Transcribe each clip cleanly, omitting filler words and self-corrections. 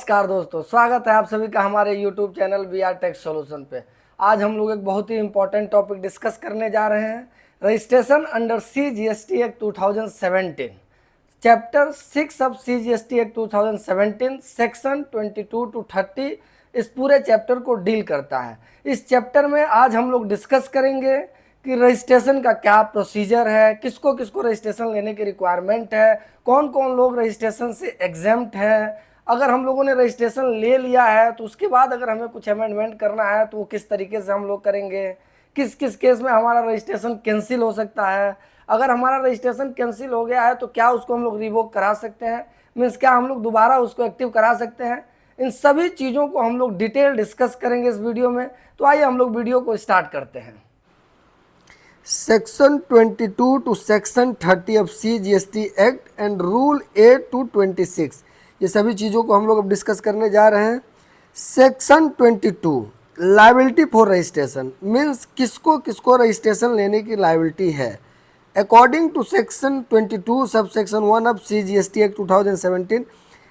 नमस्कार दोस्तों, स्वागत है आप सभी का हमारे YouTube channel we are tech solution पे। आज हम लोग एक बहुत ही इंपॉर्टेंट टॉपिक डिस्कस करने जा रहे हैं। Registration under CGST act 2017, chapter 6 of CGST act 2017 section 22 to 30 इस पूरे चैप्टर को डील करता है। इस चैप्टर में आज हम लोग डिस्कस करेंगे कि रजिस्ट्रेशन का क्या प्रोसीजर है, किसको किसको रजिस्ट्रेशन लेने की रिक्वायरमेंट है, कौन कौन लोग रजिस्ट्रेशन से एग्जेम्प्ट है। अगर हम लोगों ने रजिस्ट्रेशन ले लिया है तो उसके बाद अगर हमें कुछ अमेंडमेंट करना है तो वो किस तरीके से हम लोग करेंगे, किस किस केस में हमारा रजिस्ट्रेशन कैंसिल हो सकता है, अगर हमारा रजिस्ट्रेशन कैंसिल हो गया है तो क्या उसको हम लोग रिवोक करा सकते हैं, मीन्स क्या हम लोग दोबारा उसको एक्टिव करा सकते हैं। इन सभी चीज़ों को हम लोग डिटेल डिस्कस करेंगे इस वीडियो में। तो आइए हम लोग वीडियो को स्टार्ट करते हैं। Section 22 to section 30 of CGST act and rule 8 to 26, ये सभी चीज़ों को हम लोग अब डिस्कस करने जा रहे हैं। Section 22 liability for registration, means किसको किसको रजिस्ट्रेशन लेने की लाइबिलिटी है। अकॉर्डिंग टू सेक्शन 22 सब section 1 of CGST act 2017,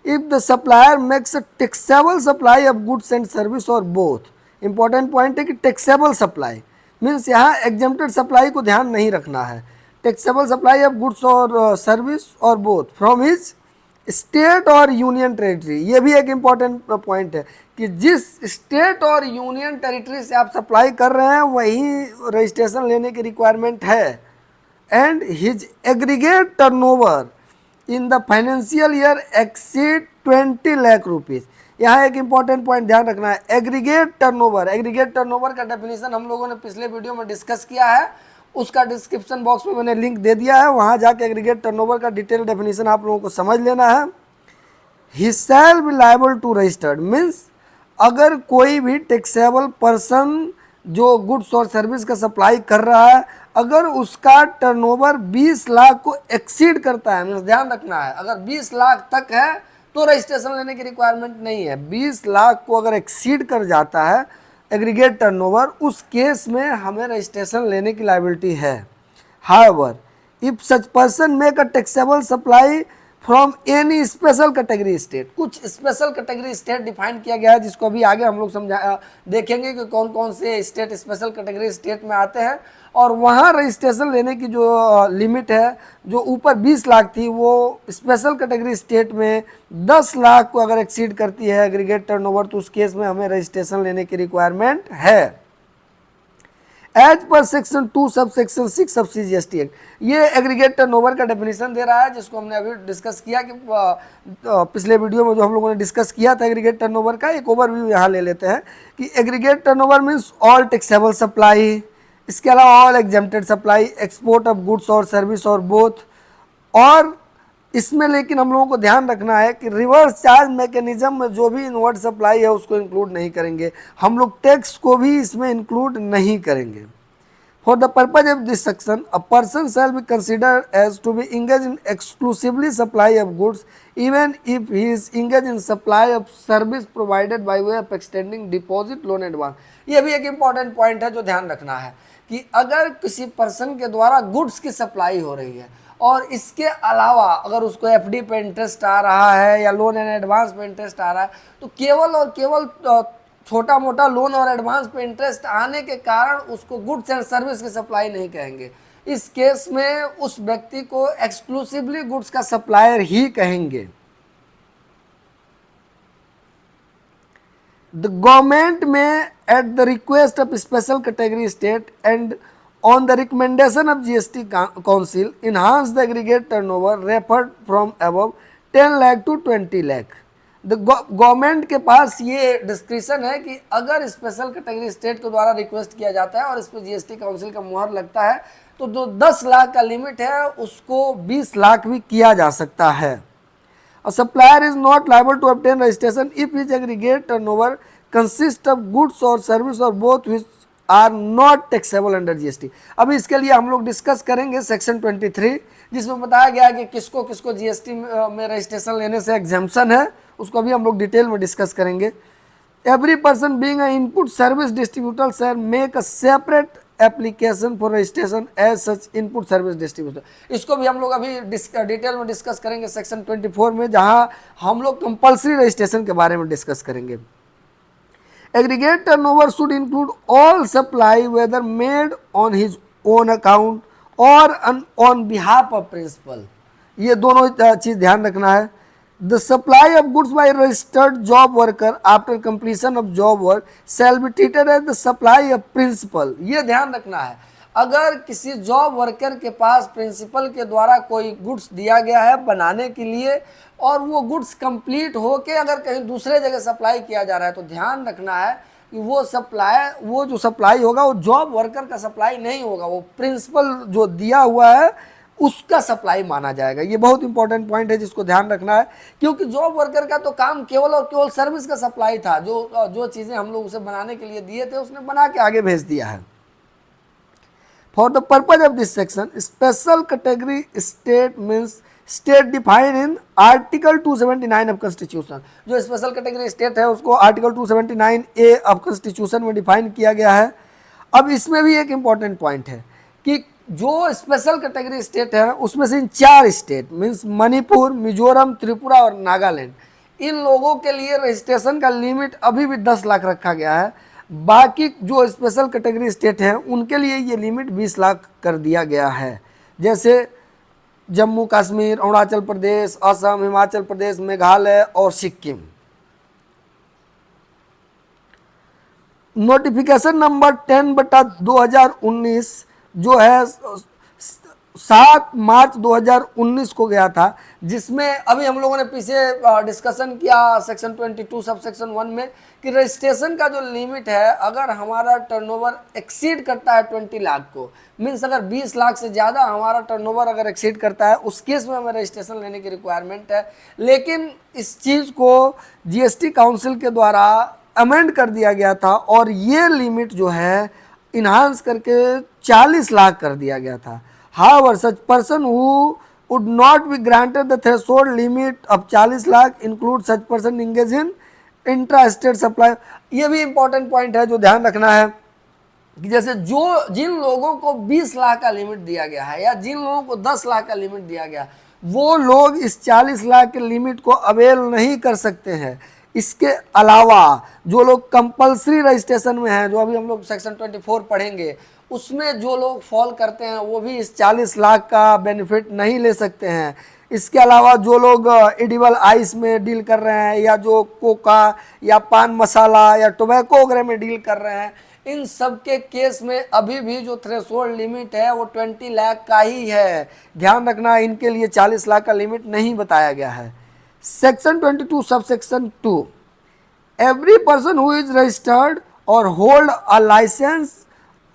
if the supplier makes a taxable supply of goods and service और बोथ। इंपॉर्टेंट पॉइंट है कि टैक्सेबल सप्लाई मीन्स यहाँ एग्जेम्प्टेड सप्लाई को ध्यान नहीं रखना है। टैक्सेबल सप्लाई ऑफ गुड्स और सर्विस और बोथ फ्रॉम हिज स्टेट और यूनियन टेरिटरी, ये भी एक इम्पॉर्टेंट पॉइंट है कि जिस स्टेट और यूनियन टेरिटरी से आप सप्लाई कर रहे हैं वहीं रजिस्ट्रेशन लेने की रिक्वायरमेंट है। And his aggregate turnover in the financial year exceed 20 lakh rupees. यहाँ एक इम्पॉर्टेंट पॉइंट ध्यान रखना है, एग्रीगेट टर्नओवर। एग्रीगेट टर्नओवर का डेफिनेशन हम लोगों ने पिछले वीडियो में डिस्कस किया है, उसका डिस्क्रिप्शन बॉक्स में मैंने लिंक दे दिया है, वहाँ जाके एग्रीगेट टर्नओवर का डिटेल डेफिनेशन आप लोगों को समझ लेना है। He shall be liable to registered, means अगर कोई भी टैक्सेबल पर्सन जो गुड्स और सर्विस का सप्लाई कर रहा है, अगर उसका टर्नओवर 20 लाख को एक्सीड करता है, मीन्स ध्यान रखना है अगर 20 लाख तक है तो रजिस्ट्रेशन लेने की रिक्वायरमेंट नहीं है। 20 लाख को अगर एक्सीड कर जाता है एग्रीगेट टर्नओवर, उस केस में हमें रजिस्ट्रेशन लेने की लायबिलिटी है। However if such person make a taxable supply from any special category state, कुछ स्पेशल कैटेगरी स्टेट डिफाइन किया गया है जिसको अभी आगे हम लोग देखेंगे कि कौन कौन से स्टेट स्पेशल कैटेगरी स्टेट में आते हैं, और वहाँ रजिस्ट्रेशन लेने की जो लिमिट है जो ऊपर 20 लाख थी वो स्पेशल कैटेगरी स्टेट में 10 लाख को अगर एक्सीड करती है एग्रीगेट टर्नओवर, तो उस केस में हमें रजिस्ट्रेशन लेने की रिक्वायरमेंट है। As per section 2 sub section 6 of CGST act, ये एग्रीगेट टर्नओवर का डेफिनेशन दे रहा है जिसको हमने अभी डिस्कस किया कि पिछले वीडियो में जो हम लोगों ने डिस्कस किया था एग्रीगेट टर्नओवर का एक ओवरव्यू यहाँ ले लेते हैं कि aggregate turnover means all taxable supply, इसके अलावा all exempted supply, export of goods और सर्विस और बोथ। और इसमें लेकिन हम लोगों को ध्यान रखना है कि रिवर्स चार्ज मैकेनिज्म में जो भी इनवर्ड सप्लाई है उसको इंक्लूड नहीं करेंगे, हम लोग टैक्स को भी इसमें इंक्लूड नहीं करेंगे। For the purpose of this section a person shall be considered as to be engage in exclusively supply of goods even if he is engage in supply of service provided by way of extending deposit loan advance. ये भी एक important point है जो ध्यान रखना है कि अगर किसी पर्सन के द्वारा गुड्स की सप्लाई हो रही है और इसके अलावा अगर उसको FD पे इंटरेस्ट आ रहा है या लोन एंड एडवांस पे इंटरेस्ट आ रहा है, तो केवल और केवल छोटा मोटा लोन और एडवांस पे इंटरेस्ट आने के कारण उसको गुड्स एंड सर्विस की सप्लाई नहीं कहेंगे। इस केस में उस व्यक्ति को एक्सक्लूसिवली गुड्स का सप्लायर ही कहेंगे। The government may, at the request of special category state and on the recommendation of GST Council, enhance the aggregate turnover referred from above 10 lakh to 20 lakh. The government के पास ये description है कि अगर special category state के द्वारा request किया जाता है और इस पर GST काउंसिल का मुहर लगता है तो जो 10 लाख का लिमिट है उसको 20 लाख भी किया जा सकता है। A supplier is not liable to obtain registration if his aggregate turnover consists of goods or service or both which are not taxable under GST। अभी इसके लिए हम लोग डिस्कस करेंगे सेक्शन 23 जिसमें बताया गया है कि किसको किसको GST में रजिस्ट्रेशन लेने से एग्जेम्पशन है, उसको भी हम लोग डिटेल में डिस्कस करेंगे। Every person being an input service distributor shall make a separate application for registration as such input service distributor. इसको भी हम लोग अभी डिटेल में डिस्कस करेंगे सेक्शन 24 में, जहां हम लोग कंपल्सरी रजिस्ट्रेशन के बारे में डिस्कस करेंगे। Aggregate turnover should include all supply whether made on his own account और ऑन बिहाफ ऑफ प्रिंसिपल। ये दोनों चीज ध्यान रखना है। The supply of goods by registered job worker after completion of job work shall be treated as the supply of principal. ये ध्यान रखना है, अगर किसी जॉब वर्कर के पास प्रिंसिपल के द्वारा कोई गुड्स दिया गया है बनाने के लिए और वो गुड्स कंप्लीट होके अगर कहीं दूसरे जगह सप्लाई किया जा रहा है, तो ध्यान रखना है कि वो जो सप्लाई होगा वो जॉब वर्कर का सप्लाई नहीं होगा, वो प्रिंसिपल जो दिया हुआ है उसका सप्लाई माना जाएगा। ये बहुत इंपॉर्टेंट पॉइंट है जिसको ध्यान रखना है, क्योंकि जॉब वर्कर का तो काम केवल और केवल सर्विस का सप्लाई था। जो चीज़ें हम लोग उसे बनाने के लिए दिए थे उसने बना के आगे भेज दिया है। For the purpose of this section special category state means state define in article 279 of constitution. जो स्पेशल कैटेगरी स्टेट है उसको आर्टिकल 279A ऑफ कॉन्स्टिट्यूशन में डिफाइन किया गया है। अब इसमें भी एक इम्पॉर्टेंट पॉइंट है कि जो स्पेशल कैटेगरी स्टेट है उसमें से इन 4 स्टेट मीन्स मणिपुर, मिजोरम, त्रिपुरा और नागालैंड, इन लोगों के लिए रजिस्ट्रेशन का लिमिट अभी भी 10 लाख रखा गया है। बाकी जो स्पेशल कैटेगरी स्टेट हैं उनके लिए ये लिमिट 20 लाख कर दिया गया है, जैसे जम्मू कश्मीर, अरुणाचल प्रदेश, असम, हिमाचल प्रदेश, मेघालय और सिक्किम। नोटिफिकेशन नंबर 10/2019 जो है 7 मार्च 2019 को गया था, जिसमें अभी हम लोगों ने पीछे डिस्कशन किया सेक्शन 22 सब सेक्शन 1 में कि रजिस्ट्रेशन का जो लिमिट है अगर हमारा टर्नओवर एक्सीड करता है 20 लाख को, मीन्स अगर 20 लाख से ज़्यादा हमारा टर्नओवर अगर एक्सीड करता है उस केस में हमें रजिस्ट्रेशन लेने की रिक्वायरमेंट है। लेकिन इस चीज़ को जीएसटी काउंसिल के द्वारा अमेंड कर दिया गया था और ये लिमिट जो है इन्हांस करके 40 लाख कर दिया गया था। However, such person who would not be granted the threshold limit of 40 lakh include such person engage in intra-state supply। ये भी important point है जो ध्यान रखना है कि जैसे जिन लोगों को 20 लाख का लिमिट दिया गया है या जिन लोगों को 10 लाख का लिमिट दिया गया, वो लोग इस 40 लाख के लिमिट को अवेल नहीं कर सकते हैं। इसके अलावा जो लोग कंपल्सरी रजिस्ट्रेशन में हैं, जो अभी हम लोग सेक्शन 24 पढ़ेंगे, उसमें जो लोग फॉल करते हैं वो भी इस 40 लाख का बेनिफिट नहीं ले सकते हैं। इसके अलावा जो लोग एडिबल आइस में डील कर रहे हैं या जो कोका या पान मसाला या टोबैको वगैरह में डील कर रहे हैं, इन सब के केस में अभी भी जो थ्रेशोल्ड लिमिट है वो 20 लाख का ही है। ध्यान रखना, इनके लिए 40 लाख का लिमिट नहीं बताया गया है। Section 22 sub section 2, every person who is registered और होल्ड अ लाइसेंस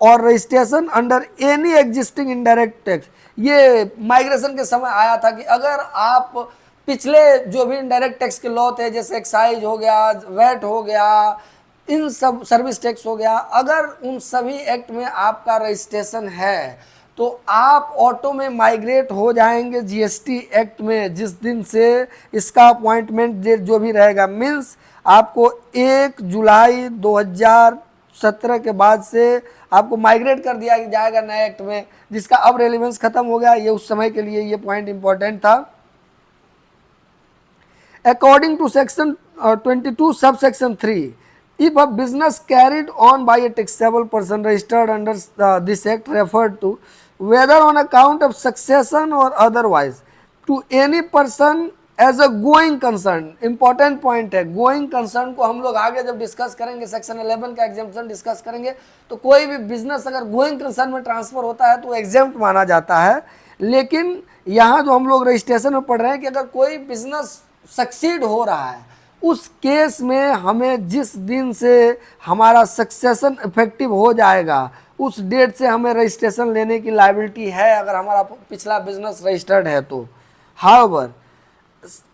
और registration under any existing indirect tax. ये माइग्रेशन के समय आया था कि अगर आप पिछले जो भी इनडायरेक्ट टैक्स के लॉ थे, जैसे एक्साइज हो गया, वैट हो गया, इन सब सर्विस टैक्स हो गया, अगर उन सभी एक्ट में आपका रजिस्ट्रेशन है तो आप ऑटो में माइग्रेट हो जाएंगे जीएसटी एक्ट में जिस दिन से इसका अपॉइंटमेंट डेट जो भी रहेगा। मीन्स आपको 1 जुलाई 2017 के बाद से आपको माइग्रेट कर दिया जाएगा नए एक्ट में, जिसका अब रेलिवेंस खत्म हो गया। ये उस समय के लिए ये पॉइंट इंपॉर्टेंट था। According to section 22 sub section 3, if a business carried on by a taxable person registered under this act referred to, whether on account of succession or otherwise, to any person as a going concern। important point है, going concern को हम लोग आगे जब discuss करेंगे section 11 का exemption discuss करेंगे, तो कोई भी बिजनेस अगर गोइंग कंसर्न में ट्रांसफर होता है तो एग्जाम्प्ट माना जाता है। लेकिन यहाँ जो हम लोग रजिस्ट्रेशन में पढ़ रहे हैं कि अगर कोई बिजनेस सक्सीड हो रहा है, उस केस में हमें जिस दिन से हमारा सक्सेशन इफेक्टिव हो जाएगा उस डेट से हमें रजिस्ट्रेशन लेने की लायबिलिटी है, अगर हमारा पिछला बिजनेस रजिस्टर्ड है तो। However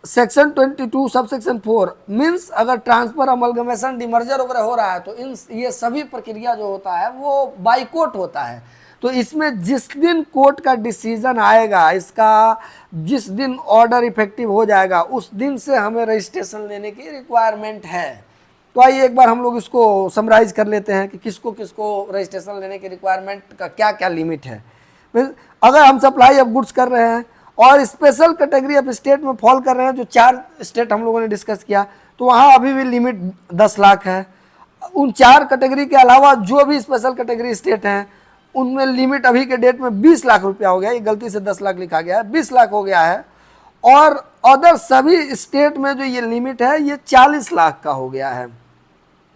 section 22 sub section 4 means अगर ट्रांसफर, अमलगमेशन, डिमर्जर वगैरह हो रहा है तो ये सभी प्रक्रिया जो होता है वो बाय कोर्ट होता है। तो इसमें जिस दिन कोर्ट का डिसीजन आएगा, इसका जिस दिन ऑर्डर इफेक्टिव हो जाएगा, उस दिन से हमें रजिस्ट्रेशन लेने की रिक्वायरमेंट है। तो आइए एक बार हम लोग इसको समराइज कर लेते हैं कि किसको किसको रजिस्ट्रेशन लेने की रिक्वायरमेंट का क्या क्या लिमिट है। अगर हम सप्लाई ऑफ गुड्स कर रहे हैं और स्पेशल कैटेगरी ऑफ स्टेट में फॉल कर रहे हैं, जो 4 स्टेट हम लोगों ने डिस्कस किया, तो वहाँ अभी भी लिमिट 10 लाख है। उन 4 कैटेगरी के अलावा जो भी स्पेशल कैटेगरी स्टेट हैं उनमें लिमिट अभी के डेट में 20 लाख रुपया हो गया। ये गलती से 10 लाख लिखा गया है, 20 लाख हो गया है। और अदर सभी स्टेट में जो ये लिमिट है ये 40 लाख का हो गया है।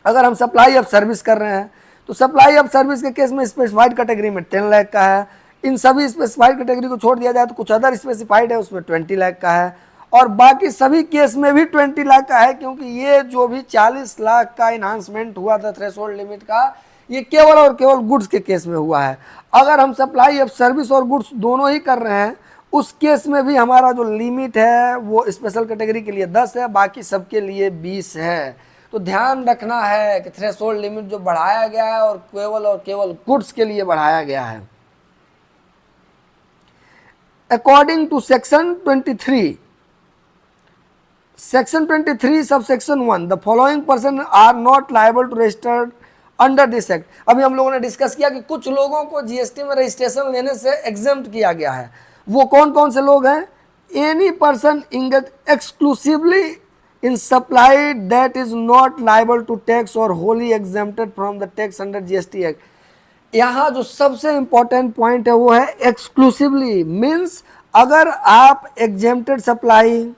अगर हम सप्लाई ऑफ सर्विस कर रहे हैं तो सप्लाई ऑफ सर्विस के केस में स्पेसिफाइड कैटेगरी में 10 लाख का है। इन सभी स्पेसिफाइड कैटेगरी को छोड़ दिया जाए तो कुछ अदर स्पेसिफाइड है उसमें 20 लाख का है, और बाकी सभी केस में भी 20 लाख का है, क्योंकि ये जो भी 40 लाख का इन्हांसमेंट हुआ था थ्रेशोल्ड लिमिट का, ये केवल और केवल गुड्स के केस में हुआ है। अगर हम सप्लाई ऑफ सर्विस और गुड्स दोनों ही कर रहे हैं उस केस में भी हमारा जो लिमिट है वो स्पेशल कैटेगरी के लिए 10 है, बाकी सबके लिए 20 है। तो ध्यान रखना है कि थ्रेशोल्ड लिमिट जो बढ़ाया गया है और केवल गुड्स के लिए बढ़ाया गया है। According to section 23 subsection 1 the following person are not liable to registered under this act. अभी हम लोगों ने डिस्कस किया कि कुछ लोगों को जीएसटी में रजिस्ट्रेशन लेने से एग्जेम्प्ट किया गया है। वो कौन कौन से लोग हैं? Any person engage exclusively in supply that is not liable to tax or wholly exempted from the tax under GST Act। यहाँ जो सबसे इंपॉर्टेंट पॉइंट है वो है एक्सक्लूसिवली, मीन्स अगर आप एग्जेम्प्टेड सप्लाई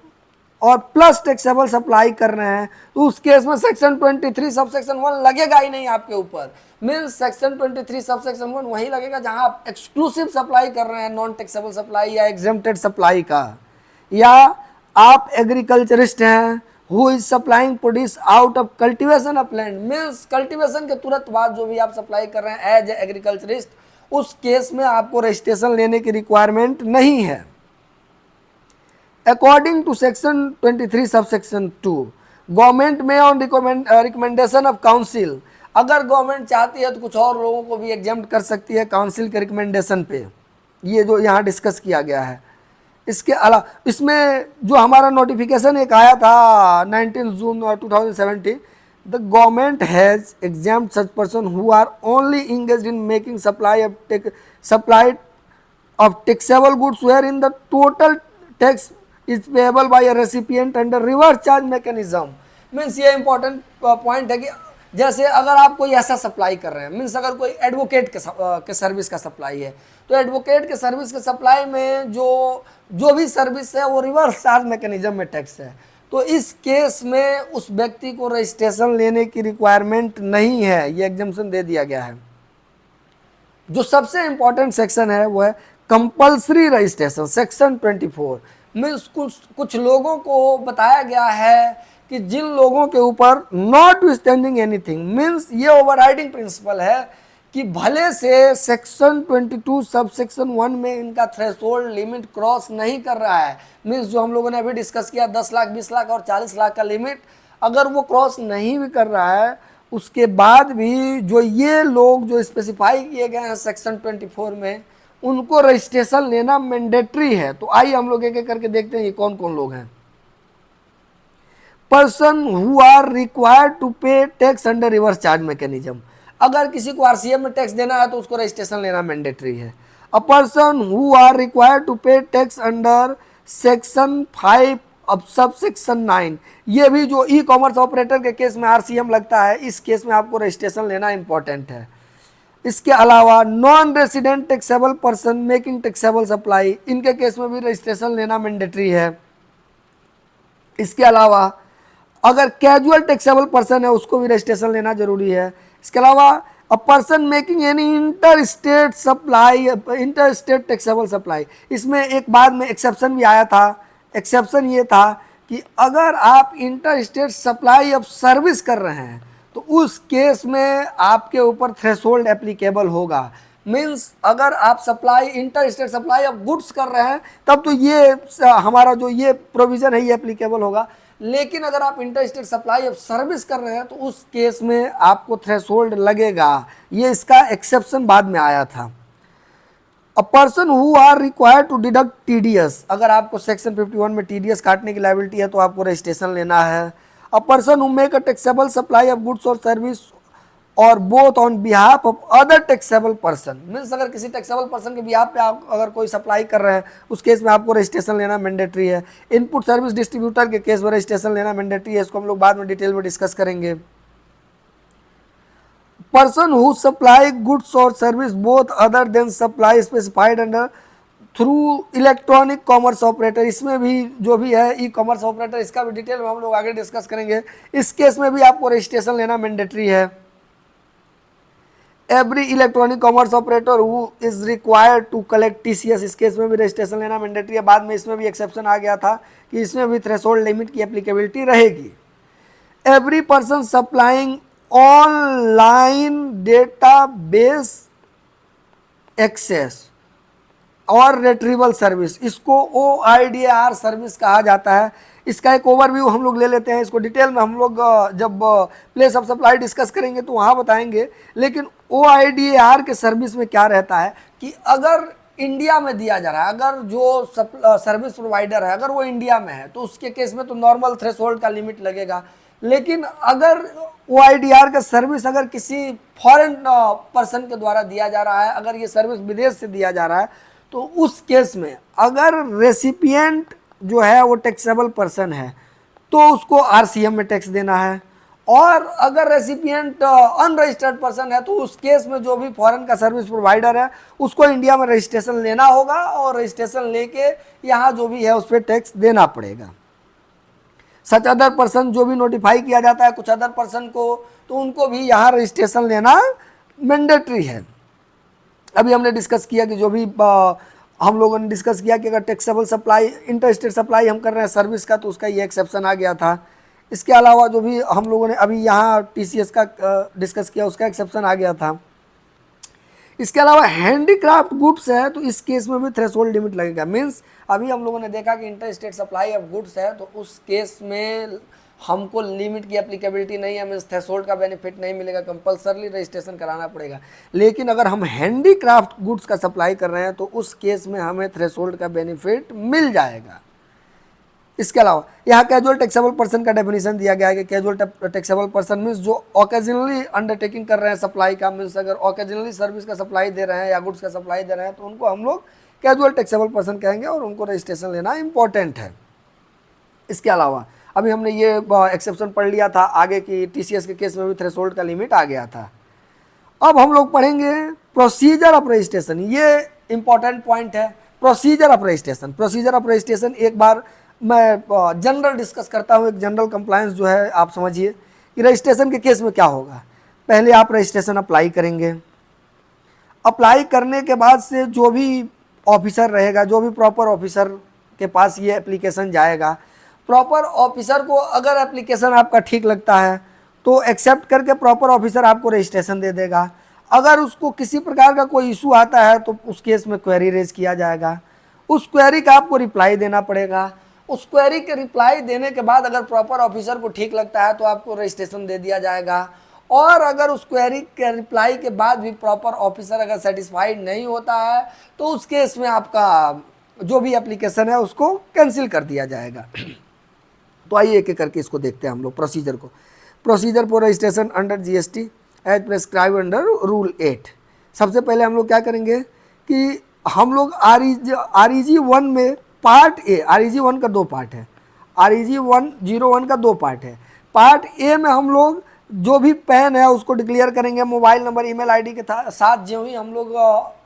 और प्लस टैक्सेबल सप्लाई कर रहे हैं तो उस केस में सेक्शन 23 सबसेक्शन 1 लगेगा ही नहीं आपके ऊपर। मीन्स सेक्शन 23 सबसेक्शन 1 वही लगेगा जहां आप एक्सक्लूसिव सप्लाई कर रहे हैं नॉन टैक्सेबल सप्लाई या एग्जेम्प्टेड सप्लाई का, या आप एग्रीकल्चरिस्ट हैं who is supplying produce out of cultivation of land, means cultivation के तुरंत बाद जो भी आप सप्लाई कर रहे हैं एज एग्रीकल्चरिस्ट, उस केस में आपको रजिस्ट्रेशन लेने की रिक्वायरमेंट नहीं है। According to section 23 subsection 2 government may on recommendation of council, अगर गवर्नमेंट चाहती है तो कुछ और लोगों को भी एग्जेम्प्ट कर सकती है काउंसिल के रिकमेंडेशन पे, ये जो यहाँ डिस्कस किया गया है। इसके अलावा इसमें जो हमारा नोटिफिकेशन एक आया था 19 जून 2017, the government has exempted such person who are only engaged in making supply of taxable goods wherein the total tax is payable by a recipient under reverse charge mechanism. Means ये important point है कि जैसे अगर आप कोई ऐसा supply कर रहे हैं, मीन्स अगर कोई एडवोकेट के सर्विस का सप्लाई है तो एडवोकेट के सर्विस के सप्लाई में जो भी सर्विस है वो रिवर्स चार्ज मैकेनिज्म में टैक्स है, तो इस केस में उस व्यक्ति को रजिस्ट्रेशन लेने की रिक्वायरमेंट नहीं है, ये एग्जम्पशन दे दिया गया है। जो सबसे इंपॉर्टेंट सेक्शन है वो है कंपल्सरी रजिस्ट्रेशन, सेक्शन 24 में कुछ लोगों को बताया गया है कि जिन लोगों के ऊपर नॉट विथस्टैंडिंग एनीथिंग, मीन्स ये ओवरराइडिंग प्रिंसिपल है कि भले से सेक्शन 22 सब सेक्शन 1 में इनका थ्रेशोल्ड लिमिट क्रॉस नहीं कर रहा है, मीन्स जो हम लोगों ने अभी डिस्कस किया 10 लाख 20 लाख और 40 लाख का लिमिट, अगर वो क्रॉस नहीं भी कर रहा है उसके बाद भी जो ये लोग जो स्पेसिफाई किए गए हैं सेक्शन 24 में उनको रजिस्ट्रेशन लेना मैंडेटरी है। तो आइए हम लोग एक एक करके देखते हैं ये कौन कौन लोग हैं। Person who are required to pay tax under reverse charge mechanism, अगर किसी को आरसीएम में टैक्स देना है तो उसको रजिस्ट्रेशन लेना मैंडेटरी है। A person who are required to pay tax under section 5 अब सब सेक्शन 9, ये भी जो ई कॉमर्स ऑपरेटर के केस में आरसीएम लगता है, इस केस में आपको रजिस्ट्रेशन लेना इंपॉर्टेंट है। इसके अलावा non resident taxable person making taxable supply, इनके केस में भी रजिस्ट्रेशन लेना मैंडेटरी है। इसके अलावा अगर कैजुअल टैक्सेबल पर्सन है उसको भी रजिस्ट्रेशन लेना जरूरी है। इसके अलावा a person making any inter state supply, inter state taxable supply, इसमें एक बाद में एक्सेप्शन भी आया था। एक्सेप्शन ये था कि अगर आप inter state supply of service कर रहे हैं तो उस केस में आपके ऊपर थ्रेशोल्ड एप्लीकेबल होगा। मीन्स अगर आप supply inter state supply of goods कर रहे हैं तब तो ये हमारा जो ये प्रोविज़न है ये एप्लीकेबल होगा, लेकिन अगर आप inter state supply of service कर रहे हैं तो उस केस में आपको थ्रेशोल्ड लगेगा। ये इसका एक्सेप्शन बाद में आया था। A person who are required to deduct TDS, अगर आपको सेक्शन 51 में टीडीएस काटने की लायबिलिटी है तो आपको रजिस्ट्रेशन लेना है। A person who make a taxable supply of goods और सर्विस और both on behalf of other taxable person, means अगर किसी टैक्सेबल पर्सन के बिहाफ पे आप अगर कोई सप्लाई कर रहे हैं उस केस में आपको रजिस्ट्रेशन लेना मैंडेटरी है। इनपुट सर्विस डिस्ट्रीब्यूटर के केस में रजिस्ट्रेशन लेना मैंडेटरी है, इसको हम लोग बाद में डिटेल में डिस्कस करेंगे। पर्सन हु सप्लाई गुड्स और service both other than supply specified under through electronic commerce operator, इसमें भी जो भी है ई कॉमर्स ऑपरेटर, इसका भी डिटेल में हम लोग आगे डिस्कस करेंगे। इस केस में भी आपको रजिस्ट्रेशन लेना मैंडेटरी है। Every electronic commerce operator who is required to collect TCS, इस केस में भी रजिस्ट्रेशन लेना मैंडेटरी है। बाद में इसमें भी एक्सेप्शन आ गया था कि इसमें भी थ्रेशोल्ड लिमिट की एप्लीकेबिलिटी रहेगी। Every person supplying online database access और रिट्रीवल सर्विस, इसको OIDR सर्विस कहा जाता है। इसका एक ओवरव्यू हम लोग ले लेते हैं, इसको डिटेल में हम लोग जब प्लेस ऑफ सप्लाई डिस्कस करेंगे तो वहाँ बताएंगे। लेकिन OIDR के सर्विस में क्या रहता है कि अगर इंडिया में दिया जा रहा है, अगर जो सर्विस प्रोवाइडर है अगर वो इंडिया में है तो उसके केस में तो नॉर्मल थ्रेशोल्ड का लिमिट लगेगा। लेकिन अगर OIDR का सर्विस अगर किसी फॉरेन पर्सन के द्वारा दिया जा रहा है, अगर ये सर्विस विदेश से दिया जा रहा है, तो उस केस में अगर रेसिपिएंट जो है वो टैक्सेबल पर्सन है तो उसको RCM में टैक्स देना है, और अगर रेसिपिएंट अनरजिस्टर्ड पर्सन है तो उस केस में जो भी फॉरेन का सर्विस प्रोवाइडर है उसको इंडिया में रजिस्ट्रेशन लेना होगा, और रजिस्ट्रेशन लेके यहाँ जो भी है उस पर टैक्स देना पड़ेगा। सच अदर पर्सन, जो भी नोटिफाई किया जाता है कुछ अदर पर्सन को, तो उनको भी यहाँ रजिस्ट्रेशन लेना मैंडेटरी है। अभी हमने डिस्कस किया कि जो भी हम लोगों ने डिस्कस किया कि अगर taxable supply inter state supply हम कर रहे हैं सर्विस का तो उसका ये एक्सेप्शन आ गया था। इसके अलावा जो भी हम लोगों ने अभी यहाँ TCS का डिस्कस किया उसका एक्सेप्शन आ गया था। इसके अलावा हैंडीक्राफ्ट गुड्स है तो इस केस में भी थ्रेशोल्ड लिमिट लगेगा। मीन्स अभी हम लोगों ने देखा कि inter state supply of goods है तो उस केस में हमको लिमिट की एप्लीकेबिलिटी नहीं है, मीन्स थ्रेशोल्ड का बेनिफिट नहीं मिलेगा, कंपलसरली रजिस्ट्रेशन कराना पड़ेगा। लेकिन अगर हम हैंडीक्राफ्ट गुड्स का सप्लाई कर रहे हैं तो उस केस में हमें थ्रेशोल्ड का बेनिफिट मिल जाएगा। इसके अलावा यहाँ कैजुअल टैक्सेबल पर्सन का डेफिनेशन दिया गया है कि कैजुअल टैक्सेबल पर्सन मीन्स जो ओकेजनली अंडरटेकिंग कर रहे हैं सप्लाई का, मीन्स अगर ओकेजनली सर्विस का सप्लाई दे रहे हैं या गुड्स का सप्लाई दे रहे हैं तो उनको हम लोग कैजुअल टैक्सेबल पर्सन कहेंगे और उनको रजिस्ट्रेशन लेना इंपॉर्टेंट है। इसके अलावा अभी हमने ये एक्सेप्शन पढ़ लिया था आगे की TCS के केस में भी थ्रेशोल्ड का लिमिट आ गया था। अब हम लोग पढ़ेंगे प्रोसीजर ऑफ रजिस्ट्रेशन, ये इंपॉर्टेंट पॉइंट है। Procedure of registration, procedure of registration एक बार मैं जनरल डिस्कस करता हूँ। एक जनरल कंप्लायंस जो है आप समझिए कि रजिस्ट्रेशन के केस में क्या होगा। पहले आप रजिस्ट्रेशन अप्लाई करेंगे, अप्लाई करने के बाद से जो भी ऑफिसर रहेगा, जो भी प्रॉपर ऑफिसर के पास ये एप्लीकेशन जाएगा, प्रॉपर ऑफिसर को अगर एप्लीकेशन आपका ठीक लगता है तो एक्सेप्ट करके प्रॉपर ऑफिसर आपको रजिस्ट्रेशन दे देगा। अगर उसको किसी प्रकार का कोई इशू आता है तो उस केस में क्वेरी रेज किया जाएगा, उस क्वेरी का आपको रिप्लाई देना पड़ेगा। उस क्वेरी के रिप्लाई देने के बाद अगर प्रॉपर ऑफिसर को ठीक लगता है तो आपको रजिस्ट्रेशन दे दिया जाएगा। और अगर उस क्वेरी के रिप्लाई के बाद भी प्रॉपर ऑफिसर अगर सेटिस्फाइड नहीं होता है तो उस केस में आपका जो भी एप्लीकेशन है उसको कैंसिल कर दिया जाएगा। तो आइए एक एक करके इसको देखते हैं हम लोग प्रोसीजर को। Procedure for registration under GST as prescribe under rule 8। सबसे पहले हम लोग क्या करेंगे कि हम लोग REG 1 में पार्ट ए, REG 1 का 2 पार्ट है, REG 101 का 2 पार्ट है। पार्ट ए में हम लोग जो भी पैन है उसको डिक्लेयर करेंगे मोबाइल नंबर ईमेल आईडी के साथ। जो ही हम लोग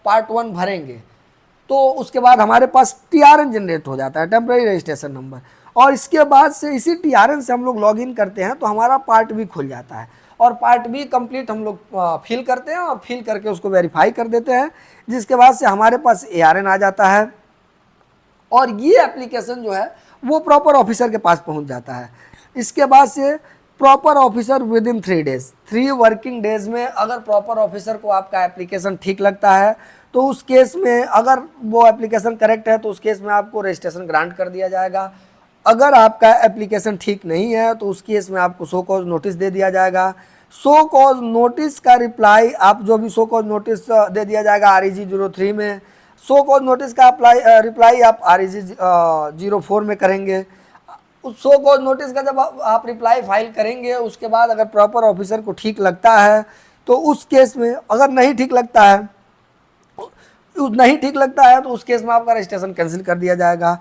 पार्ट 1 भरेंगे तो उसके बाद हमारे पास TRN जनरेट हो जाता है, टेम्पररी रजिस्ट्रेशन नंबर, और इसके बाद से इसी TRN से हम लोग लॉगिन करते हैं तो हमारा पार्ट बी खुल जाता है। और पार्ट बी कंप्लीट हम लोग फिल करते हैं और फिल करके उसको वेरीफाई कर देते हैं, जिसके बाद से हमारे पास ARN आ जाता है और ये एप्लीकेशन जो है वो प्रॉपर ऑफिसर के पास पहुंच जाता है। इसके बाद से proper officer with in 3 days, 3 working days में अगर प्रॉपर ऑफिसर को आपका एप्लीकेशन ठीक लगता है तो उस केस में अगर वो एप्लीकेशन करेक्ट है तो उस केस में आपको रजिस्ट्रेशन ग्रांट कर दिया जाएगा। अगर आपका एप्लीकेशन ठीक नहीं है तो उस केस में आपको शो कॉज नोटिस दे दिया जाएगा। शो कॉज नोटिस का रिप्लाई आप जो भी शो कॉज नोटिस दे दिया जाएगा REG 03 में, शो कॉज नोटिस का रिप्लाई आप REG 04 में करेंगे। उस शो कॉज नोटिस का जब आप रिप्लाई फाइल करेंगे, उसके बाद अगर प्रॉपर ऑफिसर को ठीक लगता है तो उस केस में, अगर नहीं ठीक लगता है, तो उस केस में आपका रजिस्ट्रेशन कैंसिल कर दिया जाएगा।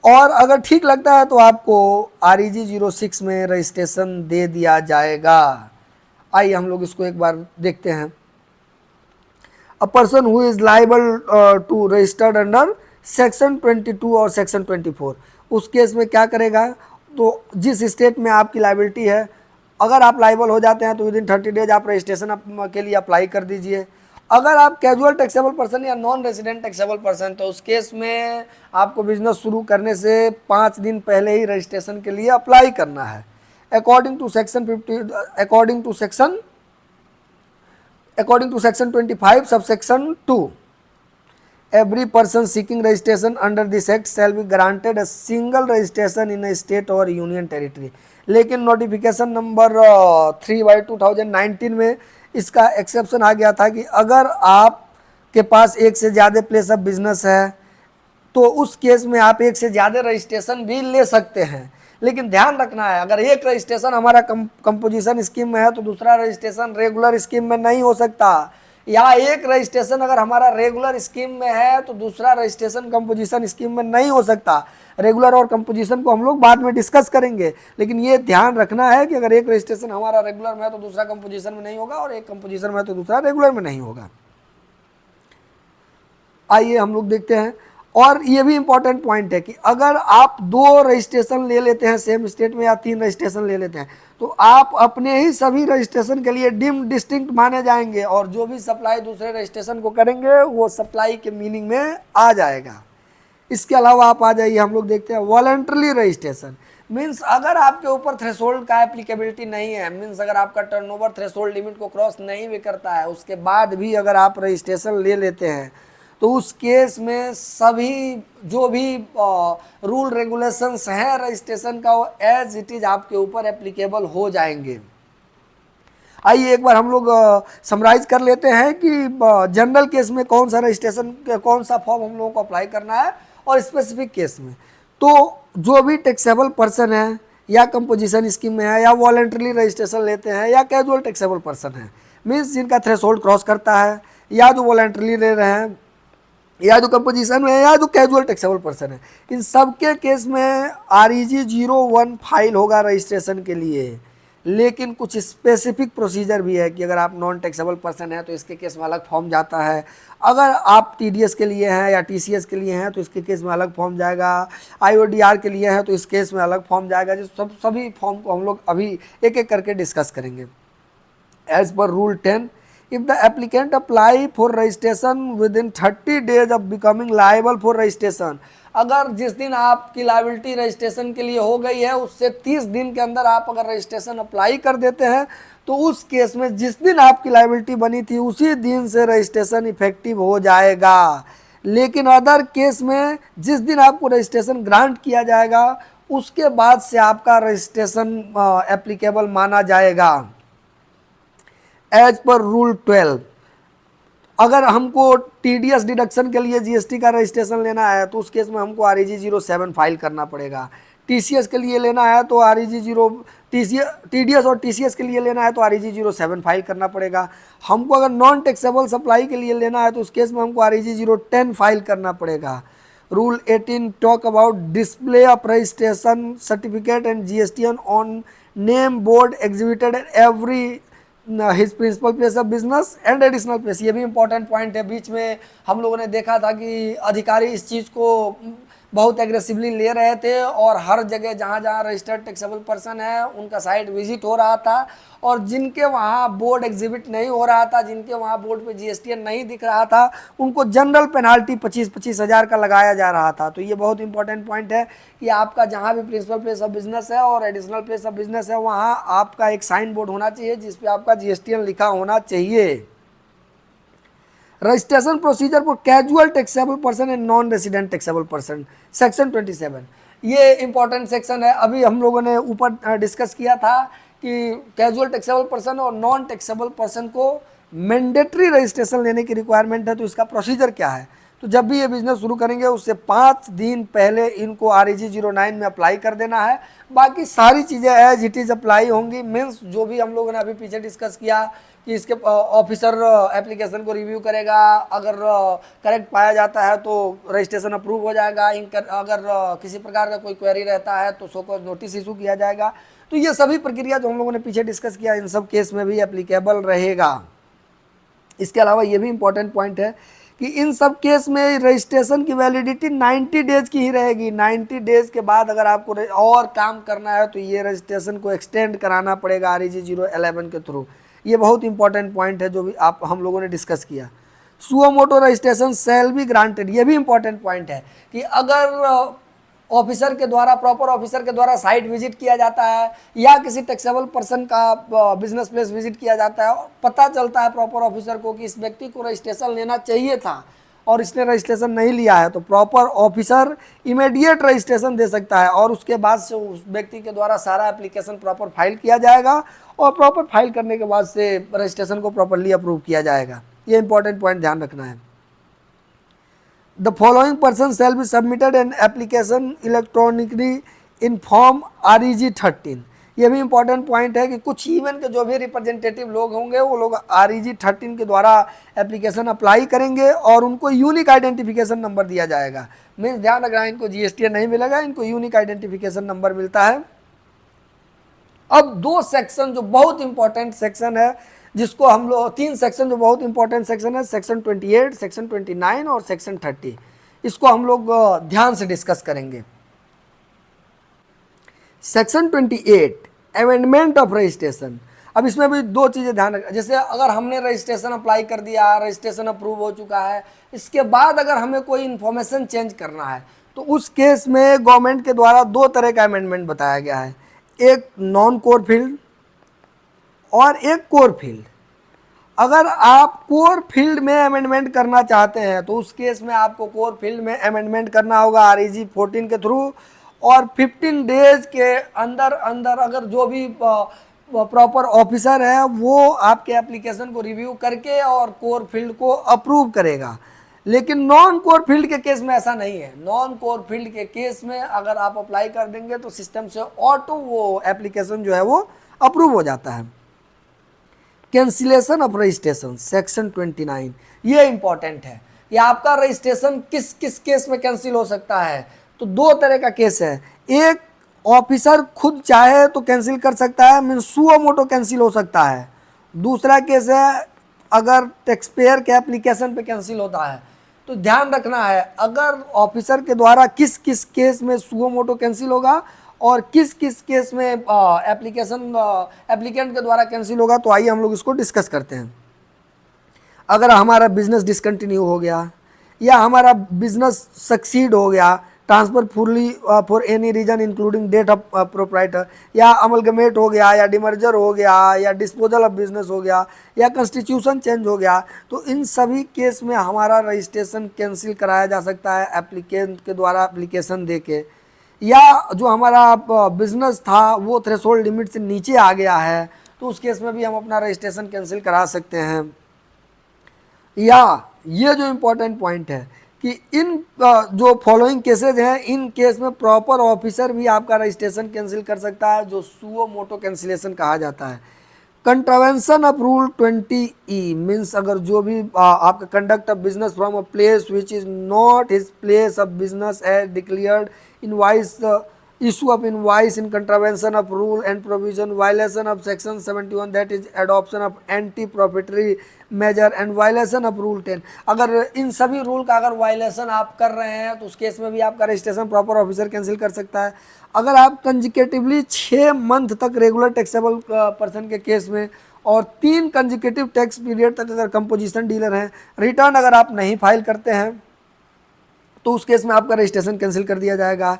और अगर ठीक लगता है तो आपको REG 06 में रजिस्ट्रेशन दे दिया जाएगा। आइए हम लोग इसको एक बार देखते हैं। A person who is liable to registered under section 22 और सेक्शन 24, उस केस में क्या करेगा, तो जिस स्टेट में आपकी लाइबिलिटी है, अगर आप लाइबल हो जाते हैं तो विदिन 30 डेज आप रजिस्ट्रेशन के लिए अप्लाई कर दीजिए। अगर आप कैजुअल टैक्सेबल पर्सन या नॉन रेजिडेंट टैक्सेबल पर्सन, तो उस केस में आपको बिजनेस शुरू करने से 5 दिन पहले ही रजिस्ट्रेशन के लिए अप्लाई करना है। According to section 25 subsection 2, every person seeking registration under this act shall be granted a single registration in a state or union territory। लेकिन नोटिफिकेशन नंबर 3/2019 में इसका एक्सेप्शन आ गया था कि अगर आपके पास एक से ज़्यादा प्लेस ऑफ बिजनेस है तो उस केस में आप एक से ज़्यादा रजिस्ट्रेशन भी ले सकते हैं। लेकिन ध्यान रखना है, अगर एक रजिस्ट्रेशन हमारा कंपोजिशन स्कीम में है तो दूसरा रजिस्ट्रेशन रेगुलर स्कीम में नहीं हो सकता, या एक रजिस्ट्रेशन अगर हमारा रेगुलर स्कीम में है तो दूसरा रजिस्ट्रेशन कंपोजिशन स्कीम में नहीं हो सकता। रेगुलर और कंपोजिशन को हम लोग बाद में डिस्कस करेंगे, लेकिन ये ध्यान रखना है कि अगर एक रजिस्ट्रेशन हमारा रेगुलर में है तो दूसरा कंपोजिशन में नहीं होगा, और एक कंपोजिशन में है तो दूसरा रेगुलर में नहीं होगा। आइए हम लोग देखते हैं। और ये भी इंपॉर्टेंट पॉइंट है कि अगर आप 2 रजिस्ट्रेशन ले लेते हैं सेम स्टेट में, या 3 रजिस्ट्रेशन ले लेते हैं, तो आप अपने ही सभी रजिस्ट्रेशन के लिए डीम्ड डिस्टिंक्ट माने जाएंगे, और जो भी सप्लाई दूसरे रजिस्ट्रेशन को करेंगे वो सप्लाई के मीनिंग में आ जाएगा। इसके अलावा आप आ जाइए, हम लोग देखते हैं वॉलंटरी रजिस्ट्रेशन। मीन्स अगर आपके ऊपर थ्रेशोल्ड का एप्लीकेबिलिटी नहीं है, मीन्स अगर आपका टर्नओवर थ्रेशोल्ड लिमिट को क्रॉस नहीं भी करता है, उसके बाद भी अगर आप रजिस्ट्रेशन ले लेते हैं, तो उस केस में सभी जो भी रूल रेगुलेशंस हैं रजिस्ट्रेशन का, वो एज इट इज आपके ऊपर एप्लीकेबल हो जाएंगे। आइए एक बार हम लोग समराइज कर लेते हैं कि जनरल केस में कौन सा रजिस्ट्रेशन, कौन सा फॉर्म हम लोगों को अप्लाई करना है, और स्पेसिफिक केस में। तो जो भी टैक्सेबल पर्सन है, या कंपोजिशन स्कीम में है, या वॉलंटरी रजिस्ट्रेशन लेते हैं, या कैजुअल टैक्सेबल पर्सन है, मीन्स जिनका थ्रेशोल्ड क्रॉस करता है, या जो वॉलंटरी ले रहे हैं, या जो कंपोजिशन में है, या जो कैजुअल टैक्सेबल पर्सन है, इन सब के केस में REG 01 फाइल होगा रजिस्ट्रेशन के लिए। लेकिन कुछ स्पेसिफिक प्रोसीजर भी है कि अगर आप नॉन टैक्सेबल पर्सन है तो इसके केस में अलग फॉर्म जाता है, अगर आप TDS के लिए हैं या TCS के लिए हैं तो इसके केस में अलग फॉर्म जाएगा, IODR के लिए है तो इस केस में अलग फॉर्म जाएगा। जो सभी फॉर्म को हम लोग अभी एक एक करके डिस्कस करेंगे। As per rule 10, if the applicant apply for registration within 30 days of becoming liable for registration, अगर जिस दिन आपकी लाइबिलिटी रजिस्ट्रेशन के लिए हो गई है उससे 30 दिन के अंदर आप अगर रजिस्ट्रेशन अप्लाई कर देते हैं, तो उस केस में जिस दिन आपकी लाइबिलिटी बनी थी उसी दिन से रजिस्ट्रेशन इफेक्टिव हो जाएगा। लेकिन अदर केस में जिस दिन आपको रजिस्ट्रेशन ग्रांट किया जाएगा उसके बाद से आपका रजिस्ट्रेशन एप्लीकेबल माना जाएगा। एज पर रूल 12, अगर हमको TDS डिडक्शन के लिए GST का रजिस्ट्रेशन लेना है तो उस केस में हमको REG 07 फाइल करना पड़ेगा। TCS के लिए लेना है तो TDS और TCS के लिए लेना है तो REG 07 फाइल करना पड़ेगा। हमको अगर नॉन टैक्सेबल सप्लाई के लिए लेना है तो उस केस में हमको REG 010 फाइल करना पड़ेगा। Rule 18 talk about display of registration certificate and GST on name board exhibited every his principal place of business and additional place. ये भी इंपॉर्टेंट पॉइंट है। बीच में हम लोगों ने देखा था कि अधिकारी इस चीज़ को बहुत एग्रेसिवली ले रहे थे, और हर जगह जहाँ जहाँ रजिस्टर्ड टैक्सेबल पर्सन है उनका साइट विजिट हो रहा था, और जिनके वहाँ बोर्ड एग्जिबिट नहीं हो रहा था, जिनके वहाँ बोर्ड पे GST नहीं दिख रहा था, उनको जनरल पेनाल्टी 25-25 हज़ार का लगाया जा रहा था। तो ये बहुत इंपॉर्टेंट पॉइंट है कि आपका जहाँ भी प्रिंसिपल प्लेस ऑफ बिजनेस है और एडिशनल प्लेस ऑफ बिजनेस है वहाँ आपका एक साइन बोर्ड होना चाहिए जिसपे आपका GST लिखा होना चाहिए। Registration procedure for casual taxable person and non resident taxable person, section 27, ये इंपॉर्टेंट सेक्शन है। अभी हम लोगों ने ऊपर डिस्कस किया था कि कैजुअल टैक्सेबल पर्सन और नॉन टैक्सेबल पर्सन को मैंडेटरी रजिस्ट्रेशन लेने की रिक्वायरमेंट है, तो इसका प्रोसीजर क्या है। तो जब भी ये बिजनेस शुरू करेंगे उससे 5 दिन पहले इनको REG 09 में अप्लाई कर देना है। बाकी सारी चीज़ें एज इट इज़ अप्लाई होंगी। मीन्स जो भी हम लोगों ने अभी पीछे डिस्कस किया कि इसके ऑफिसर एप्लीकेशन को रिव्यू करेगा, अगर करेक्ट पाया जाता है तो रजिस्ट्रेशन अप्रूव हो जाएगा, अगर किसी प्रकार का कोई क्वेरी रहता है तो सो कॉज नोटिस इशू किया जाएगा। तो ये सभी प्रक्रिया जो हम लोगों ने पीछे डिस्कस किया इन सब केस में भी एप्लीकेबल रहेगा। इसके अलावा ये भी इम्पोर्टेंट पॉइंट है कि इन सब केस में रजिस्ट्रेशन की वैलिडिटी 90 डेज की ही रहेगी। 90 डेज के बाद अगर आपको और काम करना है तो ये रजिस्ट्रेशन को एक्सटेंड कराना पड़ेगा REG 011 के थ्रू। ये बहुत इंपॉर्टेंट पॉइंट है जो भी हम लोगों ने डिस्कस किया। Suo moto registration shall be granted, ये भी इंपॉर्टेंट पॉइंट है कि अगर ऑफिसर के द्वारा, प्रॉपर ऑफिसर के द्वारा साइट विजिट किया जाता है या किसी टैक्सेबल पर्सन का बिजनेस प्लेस विजिट किया जाता है और पता चलता है प्रॉपर ऑफिसर को कि इस व्यक्ति को रजिस्ट्रेशन लेना चाहिए था और इसने रजिस्ट्रेशन नहीं लिया है, तो प्रॉपर ऑफिसर इमीडिएट रजिस्ट्रेशन दे सकता है और उसके बाद से उस व्यक्ति के द्वारा सारा एप्लीकेशन प्रॉपर फाइल किया जाएगा और प्रॉपर फाइल करने के बाद से रजिस्ट्रेशन को प्रॉपरली अप्रूव किया जाएगा। ये इंपॉर्टेंट पॉइंट ध्यान रखना है। The following person shall be submitted an application electronically in form REG 13। ये भी इंपॉर्टेंट पॉइंट है कि कुछ इवन के जो भी रिप्रेजेंटेटिव लोग होंगे वो लोग REG 13 के द्वारा एप्लीकेशन अप्लाई करेंगे और उनको यूनिक आइडेंटिफिकेशन नंबर दिया जाएगा। मीन्स ध्यान रखना है, इनको GSTN नहीं मिलेगा, इनको यूनिक आइडेंटिफिकेशन नंबर मिलता है। अब दो सेक्शन जो बहुत इंपॉर्टेंट सेक्शन है, जिसको हम लोग 3 सेक्शन जो बहुत इंपॉर्टेंट सेक्शन है, सेक्शन 28, सेक्शन 29 और सेक्शन 30, इसको हम लोग ध्यान से डिस्कस करेंगे। Section 28 amendment of registration. अब इसमें भी दो चीज़ें ध्यान रखना। जैसे अगर हमने रजिस्ट्रेशन अप्लाई कर दिया, रजिस्ट्रेशन अप्रूव हो चुका है, इसके बाद अगर हमें कोई इन्फॉर्मेशन चेंज करना है तो उस केस में गवर्नमेंट के द्वारा 2 तरह का अमेंडमेंट बताया गया है, एक नॉन कोर फील्ड और एक कोर फील्ड। अगर आप कोर फील्ड में अमेंडमेंट करना चाहते हैं तो उस केस में आपको कोर फील्ड में अमेंडमेंट करना होगा REG 14 के थ्रू और 15 डेज के अंदर अंदर अगर जो भी प्रॉपर ऑफिसर है वो आपके एप्लीकेशन को रिव्यू करके और कोर फील्ड को अप्रूव करेगा। लेकिन नॉन कोर फील्ड के केस में ऐसा नहीं है। नॉन कोर फील्ड के केस में अगर आप अप्लाई कर देंगे तो सिस्टम से ऑटो वो एप्लीकेशन जो है वो अप्रूव हो जाता है। कैंसिलेशन ऑफ रजिस्ट्रेशन सेक्शन 29, ये इंपॉर्टेंट है। ये आपका रजिस्ट्रेशन किस किस केस में कैंसिल हो सकता है, तो 2 तरह का केस है। एक ऑफिसर खुद चाहे तो कैंसिल कर सकता है, मीन सुओ मोटो कैंसिल हो सकता है। दूसरा केस है अगर टैक्सपेयर के एप्लीकेशन पे कैंसिल होता है। तो ध्यान रखना है अगर ऑफिसर के द्वारा किस किस केस में सुओ मोटो कैंसिल होगा और किस किस केस में एप्लीकेंट के द्वारा कैंसिल होगा। तो आइए हम लोग इसको डिस्कस करते हैं। अगर हमारा बिजनेस डिसकंटिन्यू हो गया या हमारा बिजनेस सक्सीड हो गया, transfer fully for any reason including death of proprietor, या अमलगमेट हो गया, या डिमर्जर हो गया, या डिस्पोजल ऑफ बिजनेस हो गया, या कॉन्स्टिट्यूशन चेंज हो गया, तो इन सभी केस में हमारा रजिस्ट्रेशन कैंसिल कराया जा सकता है एप्लीकेंट के द्वारा एप्लीकेशन देके। या जो हमारा बिजनेस था वो थ्रेशोल्ड लिमिट से नीचे आ गया है तो उस केस में भी हम अपना रजिस्ट्रेशन कैंसिल करा सकते हैं। या ये जो इम्पोर्टेंट पॉइंट है कि इन जो फॉलोइंग केसेज हैं, इन केस में प्रॉपर ऑफिसर भी आपका रजिस्ट्रेशन कैंसिल कर सकता है, जो सुओ मोटो कैंसिलेशन कहा जाता है। Contravention of rule 20E means अगर जो भी आपका conduct of business from a place which is not his place of business as declared invoice, issue of invoice in contravention of rule and provision, violation of section 71 that is adoption of anti proprietary measure and violation of rule 10। अगर इन सभी rule का अगर violation आप कर रहे हैं तो उस केस में भी आपका रजिस्ट्रेशन प्रॉपर ऑफिसर कैंसिल कर सकता है। अगर आप कंजिकेटिवली 6 मंथ तक रेगुलर टैक्सेबल पर्सन के केस में और 3 कंजिकेटिव टैक्स पीरियड तक अगर कंपोजिशन डीलर हैं, रिटर्न अगर आप नहीं फाइल करते हैं तो उस केस में आपका रजिस्ट्रेशन कैंसिल कर दिया जाएगा।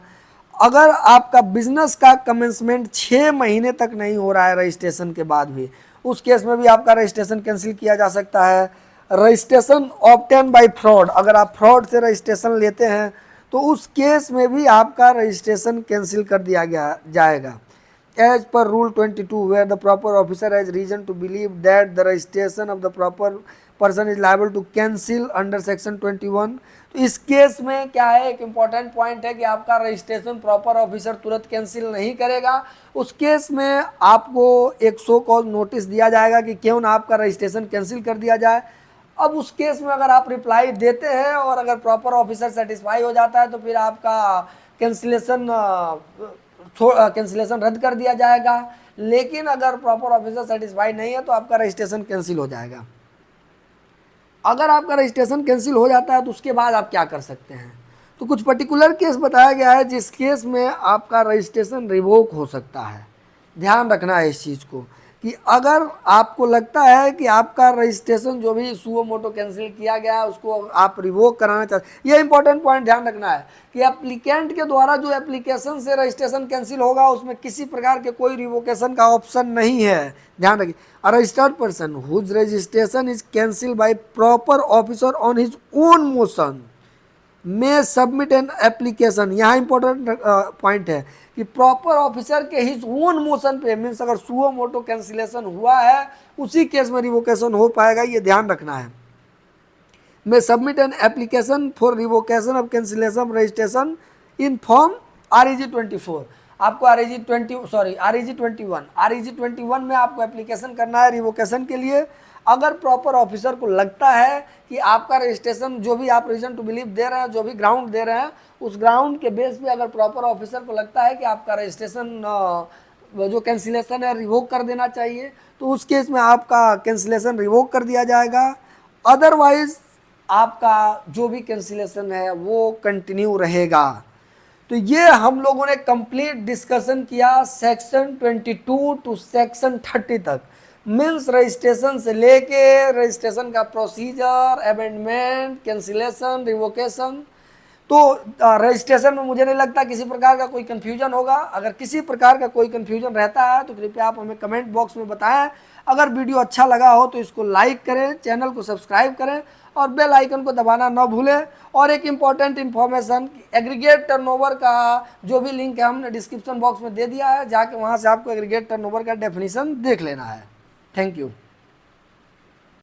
अगर आपका बिजनेस का कमेंसमेंट 6 महीने तक नहीं हो रहा है रजिस्ट्रेशन के बाद भी, उस केस में भी आपका रजिस्ट्रेशन कैंसिल किया जा सकता है। रजिस्ट्रेशन ऑब्टेन बाय फ्रॉड, अगर आप फ्रॉड से रजिस्ट्रेशन लेते हैं तो उस केस में भी आपका रजिस्ट्रेशन कैंसिल कर दिया जाएगा। as per rule 22 where the proper officer has reason to believe that the registration of the proper person is liable to cancel under section 21। तो इस केस में क्या है, एक इंपॉर्टेंट पॉइंट है कि आपका रजिस्ट्रेशन प्रॉपर ऑफिसर तुरंत कैंसिल नहीं करेगा। उस केस में आपको एक शो कॉज नोटिस दिया जाएगा कि क्यों ना आपका रजिस्ट्रेशन कैंसिल कर दिया जाए। अब उस केस में अगर आप रिप्लाई देते हैं और अगर प्रॉपर ऑफिसर सेटिस्फाई हो जाता है तो फिर आपका कैंसिलेशन रद्द कर दिया जाएगा। लेकिन अगर प्रॉपर ऑफिसर सेटिस्फाई नहीं है तो आपका रजिस्ट्रेशन कैंसिल हो जाएगा। अगर आपका रजिस्ट्रेशन कैंसिल हो जाता है तो उसके बाद आप क्या कर सकते हैं, तो कुछ पर्टिकुलर केस बताया गया है जिस केस में आपका रजिस्ट्रेशन रिवोक हो सकता है। ध्यान रखना है इस चीज़ को कि अगर आपको लगता है कि आपका रजिस्ट्रेशन जो भी सुओ मोटो कैंसिल किया गया है उसको आप रिवोक कराना चाहते, ये इंपॉर्टेंट पॉइंट ध्यान रखना है कि एप्लीकेंट के द्वारा जो एप्लीकेशन से रजिस्ट्रेशन कैंसिल होगा उसमें किसी प्रकार के कोई रिवोकेशन का ऑप्शन नहीं है। ध्यान रखिए, a registered person whose registration is cancelled by proper officer on his own motion may submit an application. यहाँ इंपॉर्टेंट पॉइंट है कि प्रॉपर ऑफिसर के हिज ओन मोशन पे, मीन्स अगर सुओ मोटो कैंसिलेशन हुआ है उसी केस में रिवोकेशन हो पाएगा, ये ध्यान रखना है। में submit an application for revocation of cancellation of registration in form REG 24। आपको REG 21 में आपको एप्लीकेशन करना है रिवोकेशन के लिए। अगर प्रॉपर ऑफिसर को लगता है कि आपका रजिस्ट्रेशन जो भी आप रीजन टू बिलीव दे रहे हैं, जो भी ग्राउंड दे रहे हैं, उस ग्राउंड के बेस पे अगर प्रॉपर ऑफिसर को लगता है कि आपका रजिस्ट्रेशन जो कैंसिलेशन है रिवोक कर देना चाहिए तो उस केस में आपका कैंसिलेशन रिवोक कर दिया जाएगा। अदरवाइज आपका जो भी कैंसिलेशन है वो कंटिन्यू रहेगा। तो ये हम लोगों ने कंप्लीट डिस्कशन किया सेक्शन 22 टू सेक्शन 30 तक, मीन्स रजिस्ट्रेशन से लेके रजिस्ट्रेशन का प्रोसीजर, अमेंडमेंट, कैंसिलेशन, रिवोकेशन। तो रजिस्ट्रेशन में मुझे नहीं लगता किसी प्रकार का कोई कन्फ्यूजन होगा। अगर किसी प्रकार का कोई कन्फ्यूजन रहता है तो कृपया आप हमें कमेंट बॉक्स में बताएं। अगर वीडियो अच्छा लगा हो तो इसको लाइक करें, चैनल को सब्सक्राइब करें और बेल आइकन को दबाना न भूलें। और एक इम्पॉर्टेंट इन्फॉर्मेशन, एग्रीगेट टर्नओवर का जो भी लिंक है हमने डिस्क्रिप्शन बॉक्स में दे दिया है, जाके वहाँ से आपको एग्रीगेट टर्नओवर का डेफिनेशन देख लेना है। Thank you.